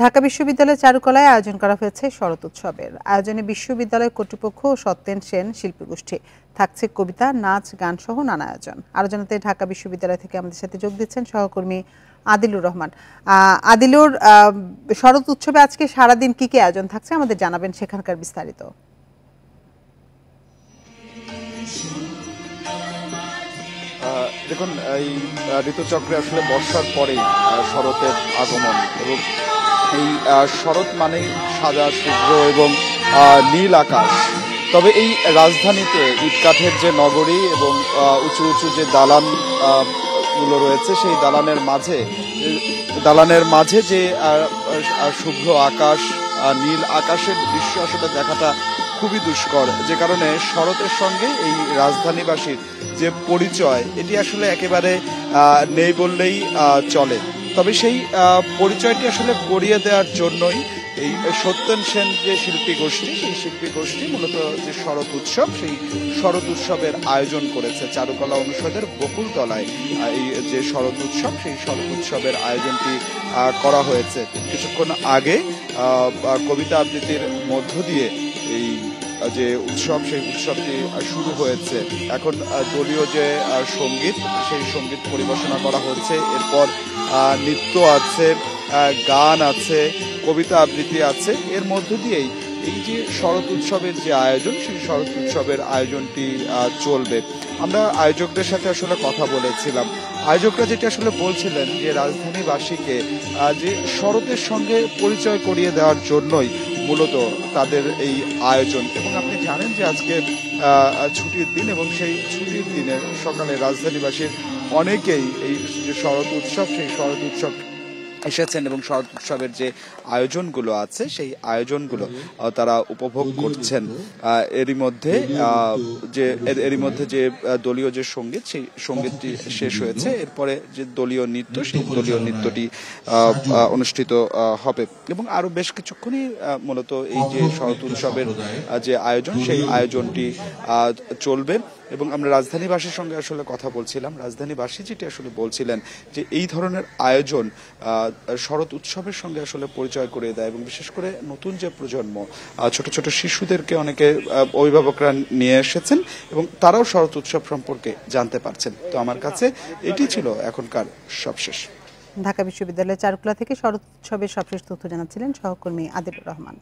ঢাকা বিশ্ববিদ্যালয়ের চারুকলায় আয়োজন করা হয়েছে শরৎ উৎসবের। আয়োজনে বিশ্ববিদ্যালয় কর্তৃপক্ষ ও সত্যেন সেন শিল্পী গোষ্ঠী, থাকছে কবিতা, নাচ, গান সহ নানা আয়োজন। আলোচনাতে ঢাকা বিশ্ববিদ্যালয় থেকে আমাদের সাথে যোগ দিচ্ছেন সহকর্মী আদিলুর রহমান। আদিলুর, শরৎ উৎসবে আজকে সারাদিন কি কি আয়োজন থাকছে আমাদের জানাবেন, সেখানকার বিস্তারিত। দেখুন, এই ঋতুচক্রে আসলে বর্ষার পরেই শরতের আগমন, এবং এই শরৎ মানেই সাদা শুভ্র এবং নীল আকাশ। তবে এই রাজধানীতে ইটকাঠের যে নগরী এবং উঁচু উঁচু যে দালান গুলো রয়েছে, সেই দালানের মাঝে যে শুভ্র আকাশ, নীল আকাশের দৃশ্য আসলে দেখাটা খুবই দুষ্কর, যে কারণে শরতের সঙ্গে এই রাজধানীবাসীর যে পরিচয়, এটি আসলে একেবারে নেই বললেই চলে। তবে সেই পরিচয়টি আসলে করিয়ে দেওয়ার জন্যই এই সত্যেন সেন যে শিল্পী গোষ্ঠী, সেই শিল্পী গোষ্ঠী মূলত যে শরৎ উৎসব, সেই শরৎ উৎসবের আয়োজন করেছে চারুকলা অনুষদের বকুলতলায়। এই যে শরৎ উৎসব, সেই শরৎ উৎসবের আয়োজনটি করা হয়েছে। কিছুক্ষণ আগে কবিতা আবৃত্তির মধ্য দিয়ে এই যে উৎসব, সেই উৎসবটি শুরু হয়েছে। এখন দলীয় যে সঙ্গীত, সেই সঙ্গীত পরিবেশনা করা হচ্ছে। এরপর নৃত্য আছে, গান আছে, কবিতা আবৃত্তি আছে। এর মধ্য দিয়েই এই যে শরৎ উৎসবের যে আয়োজন, সেই শরৎ উৎসবের আয়োজনটি চলবে। আমরা আয়োজকদের সাথে আসলে কথা বলেছিলাম। আয়োজকরা যেটি আসলে বলছিলেন যে রাজধানীবাসীকে যে শরতের সঙ্গে পরিচয় করিয়ে দেওয়ার জন্যই মূলত তাদের এই আয়োজন। এবং আপনি জানেন যে আজকে ছুটির দিন, এবং সেই ছুটির দিনে সকালে রাজধানীবাসীর অনেকেই এই যে শরৎ উৎসব, সেই শরৎ উৎসব এসেছেন এবং শরৎ উৎসবের যে আয়োজনগুলো আছে, সেই আয়োজনগুলো তারা উপভোগ করছেন। এরই মধ্যে যে দলীয় যে সঙ্গীত, সেই সঙ্গীতটি শেষ হয়েছে। এরপরে যে দলীয় নৃত্য, সেই দলীয় নৃত্যটি অনুষ্ঠিত হবে, এবং আরো বেশ কিছুক্ষণই মূলত এই যে শরৎ উৎসবের যে আয়োজন, সেই আয়োজনটি চলবে। এবং আমরা রাজধানীবাসীর সঙ্গে আসলে কথা বলছিলাম। রাজধানীবাসী যেটি আসলে বলছিলেন যে এই ধরনের আয়োজন শরৎ উৎসবের সঙ্গে আসলে পরিচয় করে দেয়, এবং বিশেষ করে নতুন যে প্রজন্ম, ছোট ছোট শিশুদেরকে অনেকে অভিভাবকরা নিয়ে এসেছেন, এবং তারাও শরৎ উৎসব সম্পর্কে জানতে পারছেন। তো আমার কাছে এটি ছিল এখনকার সবশেষ। ঢাকা বিশ্ববিদ্যালয়ের চারুকলা থেকে শরৎ উৎসবের সবশেষ তথ্য জানাচ্ছিলেন সহকর্মী আদিলুর রহমান।